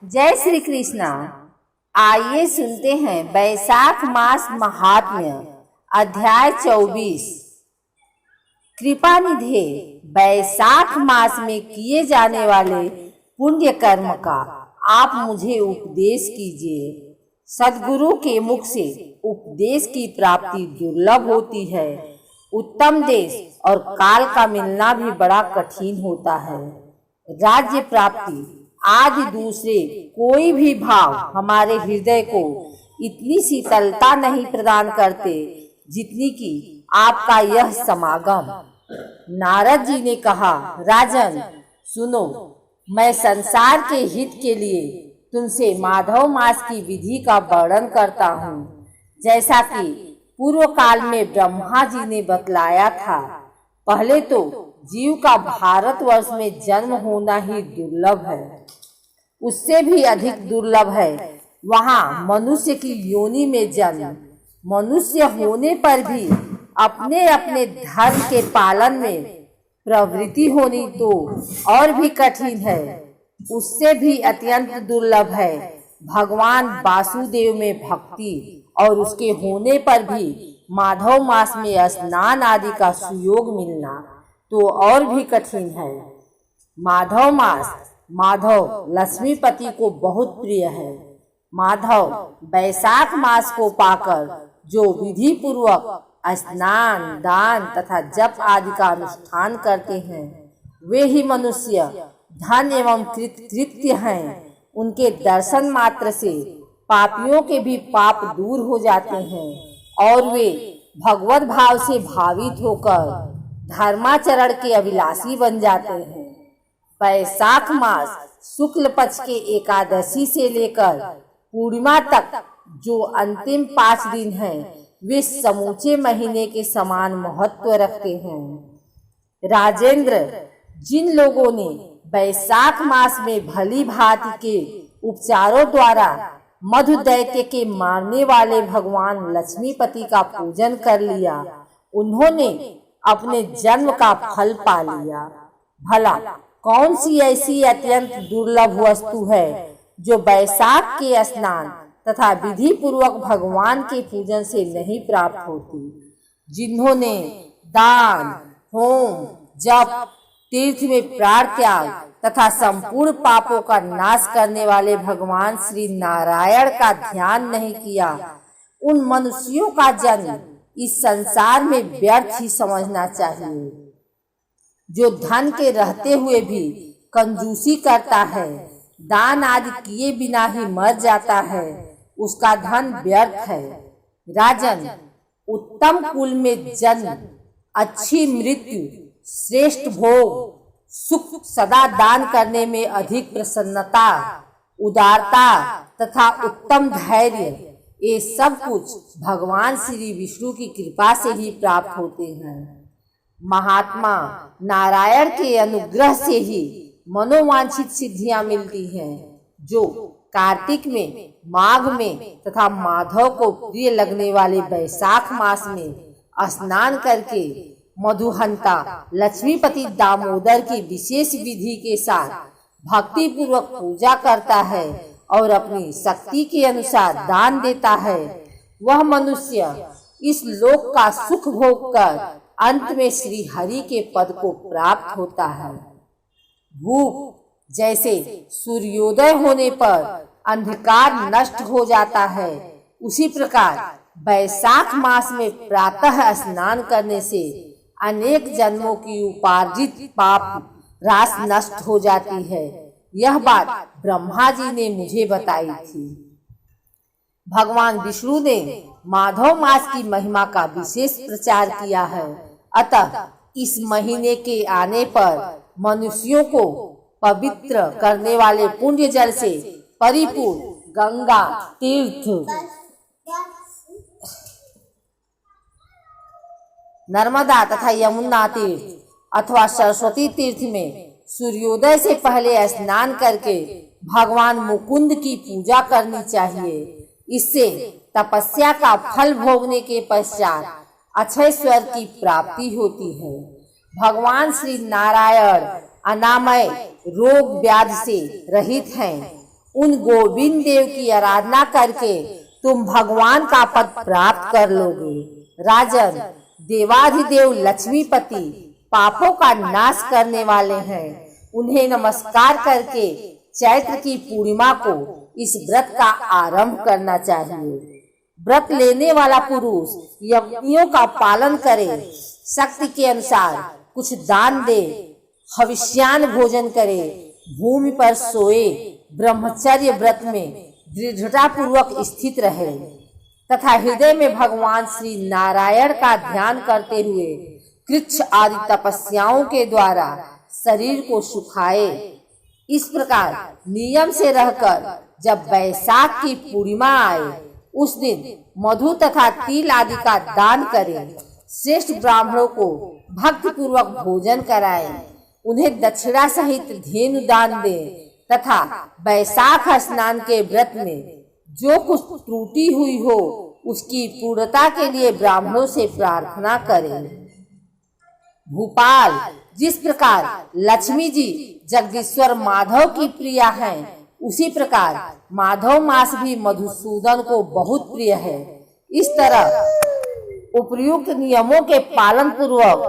जय श्री कृष्णा। आइए सुनते हैं वैशाख मास महात्म्य अध्याय 24। कृपा निधे वैशाख मास में किए जाने वाले पुण्य कर्म का आप मुझे उपदेश कीजिए। सद्गुरु के मुख से उपदेश की प्राप्ति दुर्लभ होती है। उत्तम देश और काल का मिलना भी बड़ा कठिन होता है। राज्य प्राप्ति आदि दूसरे कोई भी भाव हमारे हृदय को इतनी शीतलता नहीं प्रदान करते जितनी कि आपका यह समागम। नारद जी ने कहा, राजन सुनो, मैं संसार के हित के लिए तुमसे माधव मास की विधि का वर्णन करता हूँ। जैसा कि पूर्व काल में ब्रह्मा जी ने बतलाया था, पहले तो जीव का भारतवर्ष में जन्म होना ही दुर्लभ है। उससे भी अधिक दुर्लभ है वहाँ मनुष्य की योनि में जन्म। मनुष्य होने पर भी अपने अपने धर्म के पालन में प्रवृत्ति होनी तो और भी कठिन है। उससे भी अत्यंत दुर्लभ है भगवान वासुदेव में भक्ति, और उसके होने पर भी माधव मास में स्नान आदि का सुयोग मिलना तो और भी कठिन है। माधव मास माधव लक्ष्मीपति को बहुत प्रिय है। माधव वैशाख मास को पाकर जो विधि पूर्वक स्नान, दान तथा जप आदि का अनुष्ठान करते हैं, वे ही मनुष्य धन एवं कृत्य हैं। उनके दर्शन मात्र से पापियों के भी पाप दूर हो जाते हैं और वे भगवत भाव से भावित होकर धर्माचरण के अभिलाषी बन जाते हैं। वैशाख मास शुक्ल पक्ष के एकादशी से लेकर पूर्णिमा तक जो अंतिम 5 दिन हैं, वे समूचे महीने के समान महत्व रखते हैं। राजेंद्र, जिन लोगों ने वैशाख मास में भली भांति के उपचारों द्वारा मधु दैत्य के मारने वाले भगवान लक्ष्मीपति का पूजन कर लिया, उन्होंने अपने जन्म का फल पा लिया। भला कौन सी ऐसी अत्यंत दुर्लभ वस्तु है जो वैशाख के स्नान तथा विधि पूर्वक भगवान के पूजन से नहीं प्राप्त होती। जिन्होंने दान, होम, जप, तीर्थ में प्राण त्याग तथा संपूर्ण पापों का नाश करने वाले भगवान श्री नारायण का ध्यान नहीं किया, उन मनुष्यों का जन्म इस संसार में व्यर्थ ही समझना चाहिए। जो धन के रहते हुए भी कंजूसी करता है, दान आदि किए बिना ही मर जाता है, उसका धन व्यर्थ है। राजन, उत्तम कुल में जन्म, अच्छी मृत्यु, श्रेष्ठ भोग, सुख, सदा दान करने में अधिक प्रसन्नता, उदारता तथा उत्तम धैर्य, ये सब कुछ भगवान श्री विष्णु की कृपा से ही प्राप्त होते हैं। महात्मा नारायण के अनुग्रह से ही मनोवांछित सिद्धियां मिलती हैं। जो कार्तिक में, माघ में तथा माधव को प्रिय लगने वाले वैशाख मास में स्नान करके मधुहंता लक्ष्मीपति दामोदर की विशेष विधि के साथ भक्ति पूर्वक पूजा करता है और अपनी शक्ति के अनुसार दान देता है, वह मनुष्य इस लोक का सुख भोग कर अंत में श्री हरि के पद को प्राप्त होता है। भूख जैसे सूर्योदय होने पर अंधकार नष्ट हो जाता है, उसी प्रकार वैशाख मास में प्रातः स्नान करने से अनेक जन्मों की उपार्जित पाप रास नष्ट हो जाती है। यह बात ब्रह्मा जी ने मुझे बताई थी। भगवान विष्णु ने माधव मास की महिमा का विशेष प्रचार किया है। अतः इस महीने के आने पर मनुष्यों को पवित्र करने वाले पुण्य जल से परिपूर्ण गंगा तीर्थ, नर्मदा तथा यमुना तीर्थ अथवा सरस्वती तीर्थ में सूर्योदय से पहले स्नान करके भगवान मुकुंद की पूजा करनी चाहिए। इससे तपस्या का फल भोगने के पश्चात अक्षय स्वर्ग की प्राप्ति होती है। भगवान श्री नारायण अनामय रोग व्याधि से रहित हैं। उन गोविंद देव की आराधना करके तुम भगवान का पद प्राप्त कर लोगे। राजन, देवाधिदेव लक्ष्मीपति पापों का नाश करने वाले हैं। उन्हें नमस्कार करके चैत्र की पूर्णिमा को इस व्रत का आरंभ करना चाहिए। व्रत लेने वाला पुरुष यज्ञों का पालन करे, शक्ति के अनुसार कुछ दान दे, हविष्यान भोजन करे, भूमि पर सोए, ब्रह्मचर्य व्रत में दृढ़ता पूर्वक स्थित रहे तथा हृदय में भगवान श्री नारायण का ध्यान करते हुए कृच्छ आदि तपस्याओं के द्वारा शरीर को सुखाए। इस प्रकार नियम से रहकर जब वैशाख की पूर्णिमा आए उस दिन मधु तथा तिल आदि का दान करें। श्रेष्ठ ब्राह्मणों को भक्ति पूर्वक भोजन कराएं, उन्हें दक्षिणा सहित धेनु दान दें तथा वैशाख स्नान के व्रत में जो कुछ त्रुटि हुई हो उसकी पूर्णता के लिए ब्राह्मणों से प्रार्थना करें। भूपाल, जिस प्रकार लक्ष्मी जी जगदीश्वर माधव की प्रिया हैं, उसी प्रकार माधव मास भी मधुसूदन को बहुत प्रिय है। इस तरह उपर्युक्त नियमों के पालन पूर्वक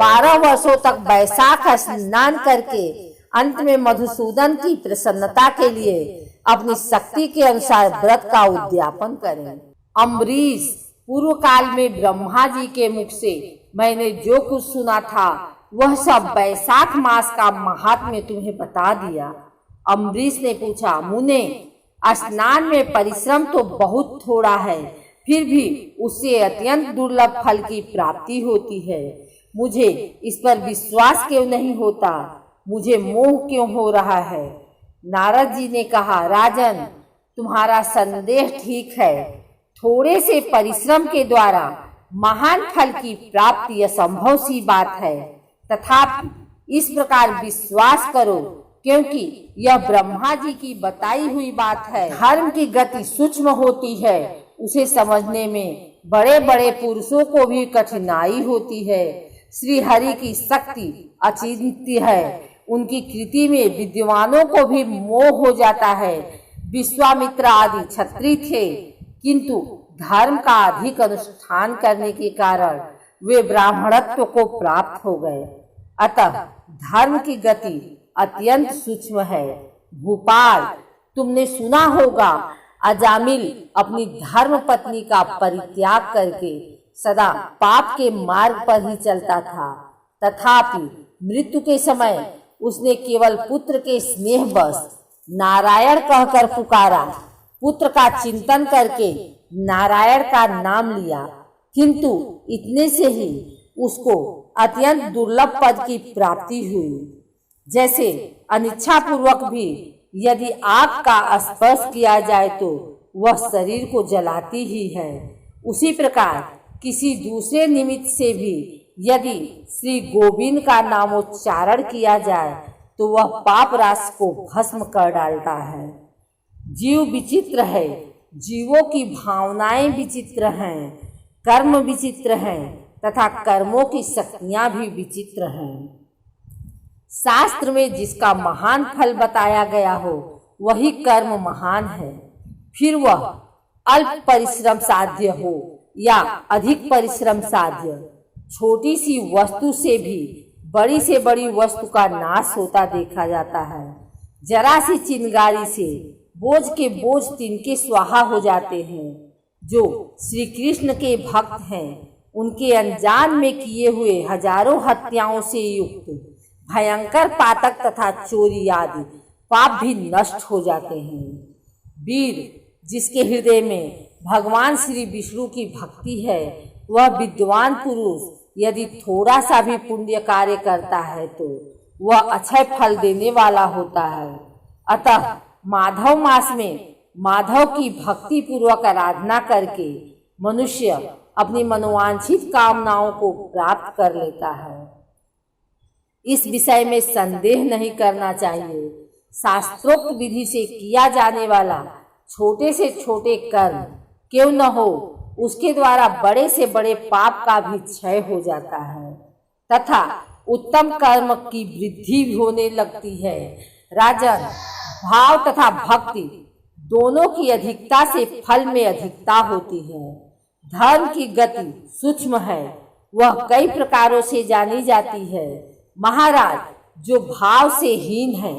12 वर्षों तक वैशाख स्नान करके अंत में मधुसूदन की प्रसन्नता के लिए अपनी शक्ति के अनुसार व्रत का उद्यापन करें। अम्बरीश, पूर्व काल में ब्रह्मा जी के मुख से मैंने जो कुछ सुना था वह सब वैशाख मास का महात्म्य तुम्हें बता दिया। अम्बरीश ने पूछा, मुने, स्नान में परिश्रम तो बहुत थोड़ा है, फिर भी उससे अत्यंत दुर्लभ फल की प्राप्ति होती है। मुझे इस पर विश्वास क्यों नहीं होता? मुझे मोह क्यों हो रहा है? नारद जी ने कहा, राजन, तुम्हारा संदेह ठीक है। थोड़े से परिश्रम के द्वारा महान फल की प्राप्ति असंभव सी बात है। तथापि इस प्रकार विश्वास करो, क्योंकि यह ब्रह्मा जी की बताई हुई बात है। धर्म की गति सूक्ष्म होती है, उसे समझने में बड़े बड़े पुरुषों को भी कठिनाई होती है। श्री हरि की शक्ति अचिंत्य है, उनकी कृति में विद्वानों को भी मोह हो जाता है। विश्वामित्र आदि क्षत्रिय थे, किंतु धर्म का अधिक अनुष्ठान करने के कारण वे ब्राह्मणत्व को प्राप्त हो गए। अतः धर्म की गति अत्यंत सूक्ष्म है। भूपाल, तुमने सुना होगा अजामिल अपनी धर्म पत्नी का परित्याग करके सदा पाप के मार्ग पर ही चलता था। तथापि मृत्यु के समय उसने केवल पुत्र के स्नेहवश नारायण कहकर पुकारा। पुत्र का चिंतन करके नारायण का नाम लिया, किंतु इतने से ही उसको अत्यंत दुर्लभ पद की प्राप्ति हुई। जैसे अनिच्छा पूर्वक भी यदि आग का स्पर्श किया जाए तो वह शरीर को जलाती ही है, उसी प्रकार किसी दूसरे निमित्त से भी यदि श्री गोविंद का नामोच्चारण किया जाए तो वह पाप राशि को भस्म कर डालता है। जीव विचित्र है, जीवों की भावनाएं विचित्र हैं, कर्म विचित्र हैं तथा कर्मों की शक्तियां भी विचित्र हैं। शास्त्र में जिसका महान फल बताया गया हो वही कर्म महान है। फिर वह अल्प परिश्रम साध्य हो या अधिक परिश्रम साध्य, छोटी सी वस्तु से बड़ी वस्तु का नाश होता देखा जाता है। जरा सी चिंगारी से बोझ के बोझ तिनके स्वाहा हो जाते हैं। जो श्री कृष्ण के भक्त हैं उनके अनजान में किए हुए हजारों हत्याओं से युक्त भयंकर पातक तथा चोरी आदि पाप भी नष्ट हो जाते हैं। वीर, जिसके हृदय में भगवान श्री विष्णु की भक्ति है, वह विद्वान पुरुष यदि थोड़ा सा भी पुण्य कार्य करता है तो वह अक्षय फल देने वाला होता है। अतः माधव मास में माधव की भक्ति पूर्वक आराधना करके मनुष्य अपनी मनोवांछित कामनाओं को प्राप्त कर लेता है। इस विषय में संदेह नहीं करना चाहिए। शास्त्रोक्त विधि से किया जाने वाला छोटे से छोटे कर्म क्यों न हो, उसके द्वारा बड़े से बड़े पाप का भी क्षय हो जाता है तथा उत्तम कर्म की वृद्धि होने लगती है। राजन, भाव तथा भक्ति दोनों की अधिकता से फल में अधिकता होती है। धर्म की गति सूक्ष्म है, वह कई प्रकारों से जानी जाती है। महाराज, जो भाव से हीन है,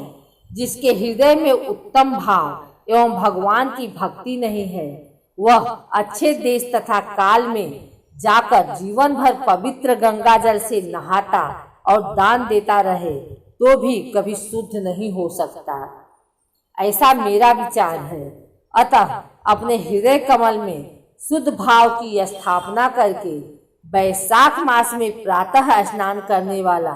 जिसके हृदय में उत्तम भाव एवं भगवान की भक्ति नहीं है, वह अच्छे देश तथा काल में जाकर जीवन भर पवित्र गंगा जल से नहाता और दान देता रहे तो भी कभी शुद्ध नहीं हो सकता। ऐसा मेरा विचार है। अतः अपने हृदय कमल में शुद्ध भाव की स्थापना करके वैशाख मास में प्रातः स्नान करने वाला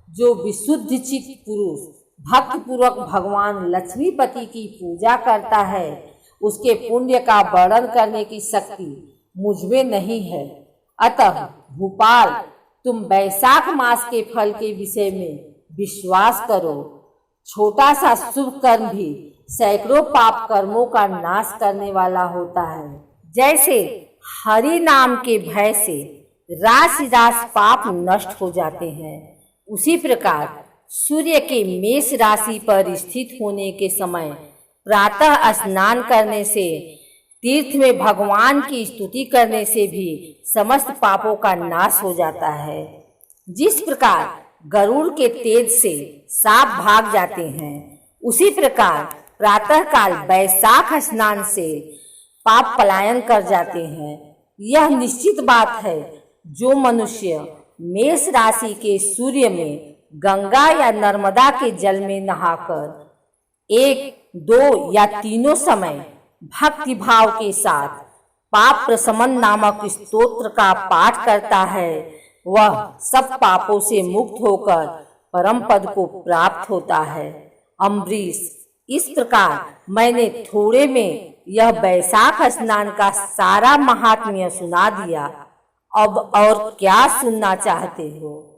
जो विशुद्ध चित्त पुरुष भक्ति पूर्वक भगवान लक्ष्मीपति की पूजा करता है, उसके पुण्य का वर्णन करने की शक्ति मुझमें नहीं है। अतः भूपाल, तुम वैशाख मास के फल के विषय में विश्वास करो। छोटा सा शुभ कर्म भी सैकड़ों पाप कर्मों का नाश करने वाला होता है। जैसे हरि नाम के भय से राशि राशि पाप नष्ट हो जाते हैं, उसी प्रकार सूर्य के मेष राशि पर स्थित होने के समय प्रातः स्नान करने से, तीर्थ में भगवान की स्तुति करने से भी समस्त पापों का नाश हो जाता है। जिस प्रकार गरुड़ के तेज से सांप भाग जाते हैं, उसी प्रकार प्रातःकाल वैशाख स्नान से पाप पलायन कर जाते हैं। यह निश्चित बात है, जो मनुष्य मेष राशि के सूर्य में गंगा या नर्मदा के जल में नहाकर 1, 2 या तीनों समय भक्ति भाव के साथ पाप प्रशमन नामक स्तोत्र का पाठ करता है, वह सब पापों से मुक्त होकर परम पद को प्राप्त होता है। अम्बरीश, इस प्रकार मैंने थोड़े में यह वैशाख स्नान का सारा महात्म्य सुना दिया। अब और क्या सुनना चाहते हो?